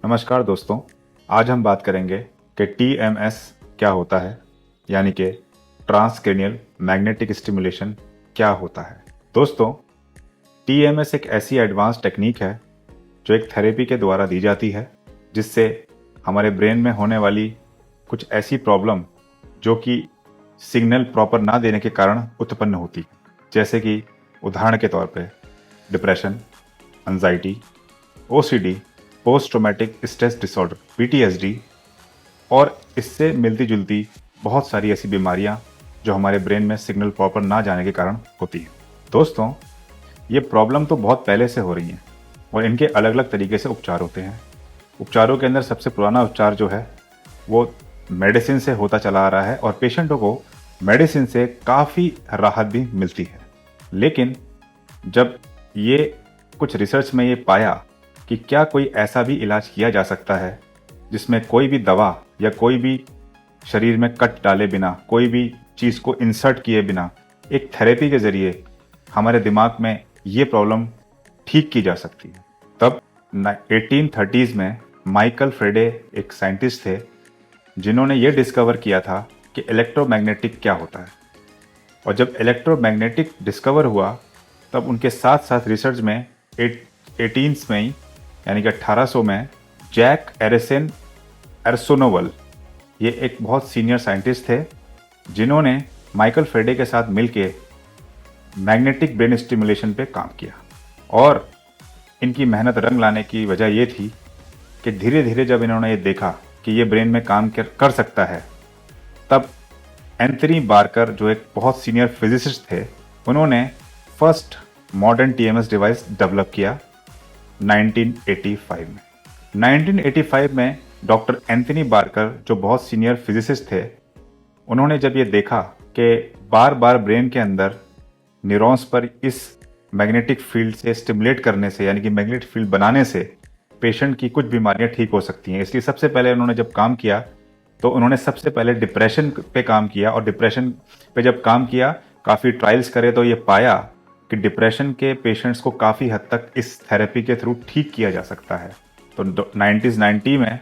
नमस्कार दोस्तों। आज हम बात करेंगे कि टीएमएस क्या होता है, यानी कि ट्रांसक्रेनियल मैग्नेटिक स्टिमुलेशन क्या होता है। दोस्तों, टीएमएस एक ऐसी एडवांस टेक्निक है जो एक थेरेपी के द्वारा दी जाती है, जिससे हमारे ब्रेन में होने वाली कुछ ऐसी प्रॉब्लम जो कि सिग्नल प्रॉपर ना देने के कारण उत्पन्न होती है, जैसे कि उदाहरण के तौर पे depression, anxiety, OCD, post traumatic stress disorder PTSD और इससे मिलती जुलती बहुत सारी ऐसी बीमारियां जो हमारे ब्रेन में सिग्नल प्रॉपर ना जाने के कारण होती हैं। दोस्तों, ये प्रॉब्लम तो बहुत पहले से हो रही हैं और इनके अलग अलग तरीके से उपचार होते हैं। उपचारों के अंदर सबसे पुराना उपचार जो है वो मेडिसिन से होता चला आ रहा है और पेशेंटों को मेडिसिन से काफ़ी राहत भी मिलती है। लेकिन जब ये कुछ रिसर्च में ये पाया कि क्या कोई ऐसा भी इलाज किया जा सकता है जिसमें कोई भी दवा या कोई भी शरीर में कट डाले बिना, कोई भी चीज़ को इंसर्ट किए बिना एक थेरेपी के ज़रिए हमारे दिमाग में ये प्रॉब्लम ठीक की जा सकती है। तब 1830s में माइकल फ्रेडे एक साइंटिस्ट थे जिन्होंने ये डिस्कवर किया था कि इलेक्ट्रोमैग्नेटिक क्या होता है। और जब इलेक्ट्रोमैग्नेटिक डिस्कवर हुआ तब उनके साथ साथ रिसर्च में 18s में ही यानी कि 1800 में जैक एरसोनोवल, ये एक बहुत सीनियर साइंटिस्ट थे जिन्होंने माइकल फ्रेडे के साथ मिलके मैग्नेटिक ब्रेन स्टिमुलेशन पे काम किया। और इनकी मेहनत रंग लाने की वजह ये थी कि धीरे धीरे जब इन्होंने ये देखा कि ये ब्रेन में काम कर सकता है, तब एंथनी बार्कर जो एक बहुत सीनियर फिजिसिस्ट थे, उन्होंने first modern TMS device develop किया 1985 में। 1985 में डॉक्टर एंथनी बार्कर जो बहुत सीनियर फिजिसिस्ट थे, उन्होंने जब ये देखा कि बार बार ब्रेन के अंदर न्यूरॉन्स पर इस मैग्नेटिक फील्ड से स्टिमुलेट करने से, यानी कि मैग्नेटिक फील्ड बनाने से पेशेंट की कुछ बीमारियां ठीक हो सकती हैं, इसलिए सबसे पहले उन्होंने जब काम किया तो उन्होंने सबसे पहले डिप्रेशन पे काम किया। और डिप्रेशन पे जब काम किया, काफ़ी ट्रायल्स करे तो ये पाया कि डिप्रेशन के पेशेंट्स को काफ़ी हद तक इस थेरेपी के थ्रू ठीक किया जा सकता है। तो 1990 में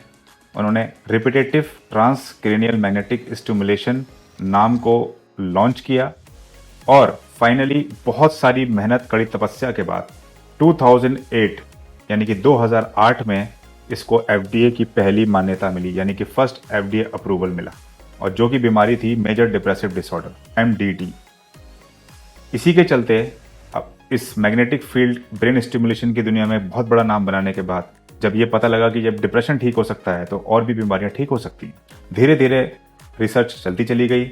उन्होंने रिपीटेटिव ट्रांसक्रेनियल मैग्नेटिक स्टिमुलेशन नाम को लॉन्च किया और फाइनली बहुत सारी मेहनत, कड़ी तपस्या के बाद 2008 यानी कि 2008 में इसको एफडीए की पहली मान्यता मिली, यानी कि फर्स्ट एफडीए अप्रूवल मिला, और जो कि बीमारी थी मेजर डिप्रेसिव डिसऑर्डर एमडीडी। इसी के चलते अब इस मैग्नेटिक फील्ड ब्रेन स्टिमुलेशन की दुनिया में बहुत बड़ा नाम बनाने के बाद जब ये पता लगा कि जब डिप्रेशन ठीक हो सकता है तो और भी बीमारियां ठीक हो सकती हैं, धीरे धीरे रिसर्च चलती चली गई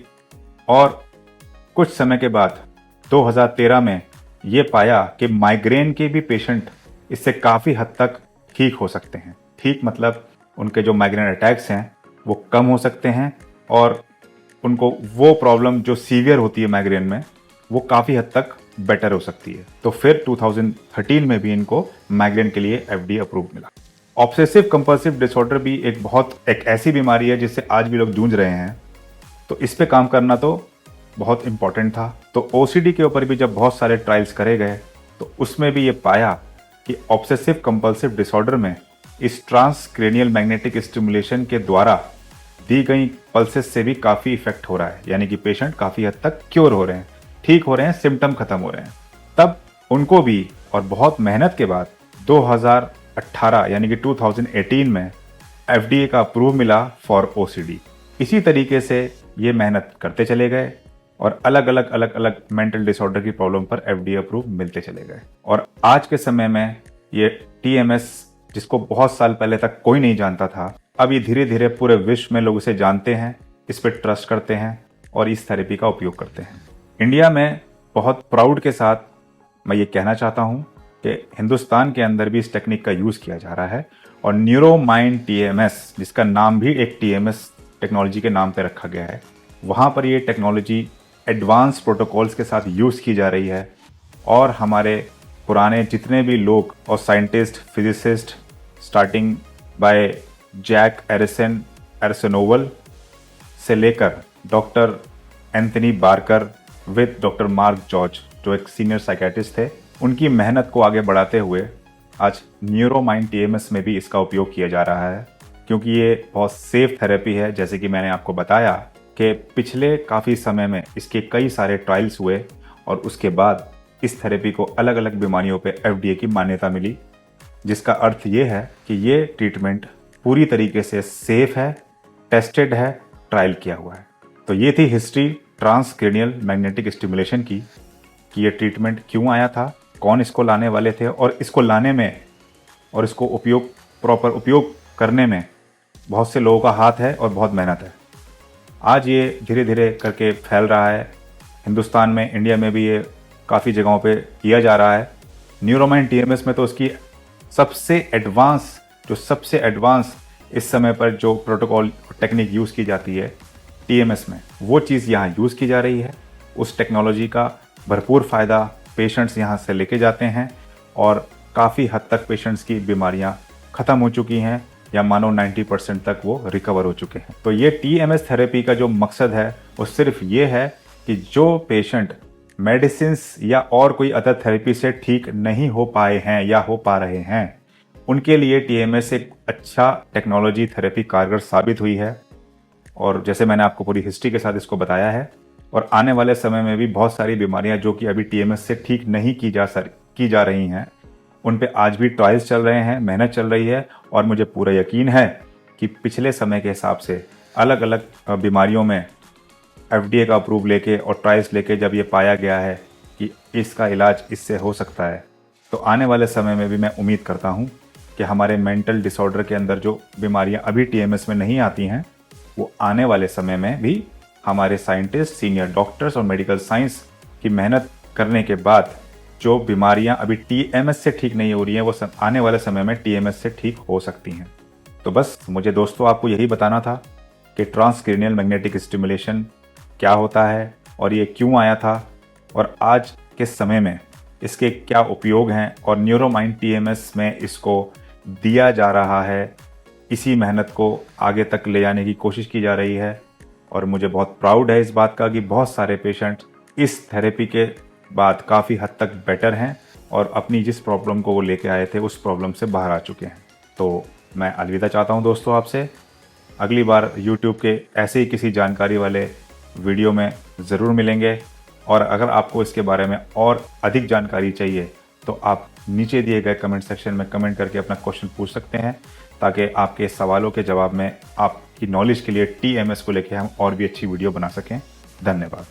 और कुछ समय के बाद 2013 में ये पाया कि माइग्रेन के भी पेशेंट इससे काफ़ी हद तक ठीक हो सकते हैं। ठीक मतलब उनके जो माइग्रेन अटैक्स हैं वो कम हो सकते हैं और उनको वो प्रॉब्लम जो सीवियर होती है माइग्रेन में वो काफ़ी हद तक बेटर हो सकती है। तो फिर 2013 में भी इनको माइग्रेन के लिए एफडीए अप्रूव मिला। ऑब्सेसिव कंपल्सिव डिसऑर्डर भी एक ऐसी बीमारी है जिससे आज भी लोग जूझ रहे हैं, तो इस पे काम करना तो बहुत इंपॉर्टेंट था। तो ओसीडी के ऊपर भी जब बहुत सारे ट्रायल्स करे गए तो उसमें भी ये पाया कि ऑब्सेसिव कंपल्सिव डिसऑर्डर में इस ट्रांसक्रेनियल मैग्नेटिक स्टिमुलेशन के द्वारा दी गई पल्सेस से भी काफ़ी इफेक्ट हो रहा है, यानी कि पेशेंट काफ़ी हद तक क्योर हो रहे हैं, ठीक हो रहे हैं, सिम्टम खत्म हो रहे हैं। तब उनको भी और बहुत मेहनत के बाद 2018 यानी कि 2018 में एफडीए का अप्रूव मिला फॉर ओसीडी। इसी तरीके से ये मेहनत करते चले गए और अलग अलग मेंटल डिसऑर्डर की प्रॉब्लम पर एफडीए अप्रूव मिलते चले गए। और आज के समय में ये टीएमएस, जिसको बहुत साल पहले तक कोई नहीं जानता था, अब ये धीरे धीरे पूरे विश्व में लोग इसे जानते हैं, इस पर ट्रस्ट करते हैं और इस थेरेपी का उपयोग करते हैं। इंडिया में बहुत प्राउड के साथ मैं ये कहना चाहता हूँ कि हिंदुस्तान के अंदर भी इस टेक्निक का यूज़ किया जा रहा है और न्यूरोमाइंड टीएमएस, जिसका नाम भी एक टीएमएस टेक्नोलॉजी के नाम पर रखा गया है, वहाँ पर ये टेक्नोलॉजी एडवांस प्रोटोकॉल्स के साथ यूज़ की जा रही है। और हमारे पुराने जितने भी लोग और scientist, physicist, starting by Jack d'Arsonval से लेकर doctor Anthony Barker with doctor Mark George, जो एक सीनियर साइकेट्रिस्ट थे, उनकी मेहनत को आगे बढ़ाते हुए आज न्यूरोमाइंड टीएमएस में भी इसका उपयोग किया जा रहा है, क्योंकि ये बहुत सेफ थेरेपी है। जैसे कि मैंने आपको बताया कि पिछले काफ़ी समय में इसके कई सारे ट्रायल्स हुए और उसके बाद इस थेरेपी को अलग अलग बीमारियों पे एफडीए की मान्यता मिली, जिसका अर्थ ये है कि ये ट्रीटमेंट पूरी तरीके से सेफ है, टेस्टेड है, ट्रायल किया हुआ है। तो ये थी हिस्ट्री ट्रांसक्रेनियल मैग्नेटिक स्टिमुलेशन की, कि ये ट्रीटमेंट क्यों आया था, कौन इसको लाने वाले थे और इसको लाने में और इसको प्रॉपर उपयोग करने में बहुत से लोगों का हाथ है और बहुत मेहनत है। आज ये धीरे धीरे करके फैल रहा है हिंदुस्तान में, इंडिया में भी ये काफ़ी जगहों पे किया जा रहा है। न्यूरोमाइंड टीएमएस में तो उसकी सबसे एडवांस इस समय पर जो प्रोटोकॉल टेक्निक यूज़ की जाती है टीएमएस में, वो चीज़ यहाँ यूज़ की जा रही है। उस टेक्नोलॉजी का भरपूर फ़ायदा पेशेंट्स यहाँ से लेके जाते हैं और काफ़ी हद तक पेशेंट्स की बीमारियाँ ख़त्म हो चुकी हैं या मानो 90% तक वो रिकवर हो चुके हैं। तो ये टीएमएस थेरेपी का जो मकसद है वो सिर्फ ये है कि जो पेशेंट मेडिसिन्स या और कोई अदर थेरेपी से ठीक नहीं हो पाए हैं या हो पा रहे हैं, उनके लिए टीएमएस एक अच्छा टेक्नोलॉजी थेरेपी कारगर साबित हुई है। और जैसे मैंने आपको पूरी हिस्ट्री के साथ इसको बताया है, और आने वाले समय में भी बहुत सारी बीमारियां जो कि अभी टीएमएस से ठीक नहीं की जा रही हैं, उन पे आज भी ट्रायल्स चल रहे हैं, मेहनत चल रही है। और मुझे पूरा यकीन है कि पिछले समय के हिसाब से अलग अलग बीमारियों में एफडीए का अप्रूव लेके और ट्रायल्स लेके जब ये पाया गया है कि इसका इलाज इससे हो सकता है, तो आने वाले समय में भी मैं उम्मीद करता हूँ कि हमारे मेंटल डिसऑर्डर के अंदर जो बीमारियाँ अभी टीएमएस में नहीं आती हैं, वो आने वाले समय में भी हमारे साइंटिस्ट, सीनियर डॉक्टर्स और मेडिकल साइंस की मेहनत करने के बाद जो बीमारियां अभी टीएमएस से ठीक नहीं हो रही हैं, वो आने वाले समय में टीएमएस से ठीक हो सकती हैं। तो बस मुझे दोस्तों आपको यही बताना था कि ट्रांसक्रेनियल मैग्नेटिक स्टिमुलेशन क्या होता है और ये क्यों आया था और आज के समय में इसके क्या उपयोग हैं, और न्यूरोमाइंड टीएमएस में इसको दिया जा रहा है। इसी मेहनत को आगे तक ले जाने की कोशिश की जा रही है और मुझे बहुत प्राउड है इस बात का कि बहुत सारे पेशेंट इस थेरेपी के बाद काफ़ी हद तक बेटर हैं और अपनी जिस प्रॉब्लम को वो लेके आए थे उस प्रॉब्लम से बाहर आ चुके हैं। तो मैं अलविदा चाहता हूं दोस्तों आपसे। अगली बार यूट्यूब के ऐसे ही किसी जानकारी वाले वीडियो में ज़रूर मिलेंगे, और अगर आपको इसके बारे में और अधिक जानकारी चाहिए तो आप नीचे दिए गए कमेंट सेक्शन में कमेंट करके अपना क्वेश्चन पूछ सकते हैं, ताकि आपके सवालों के जवाब में आपकी नॉलेज के लिए टीएमएस को लेकर हम और भी अच्छी वीडियो बना सकें। धन्यवाद।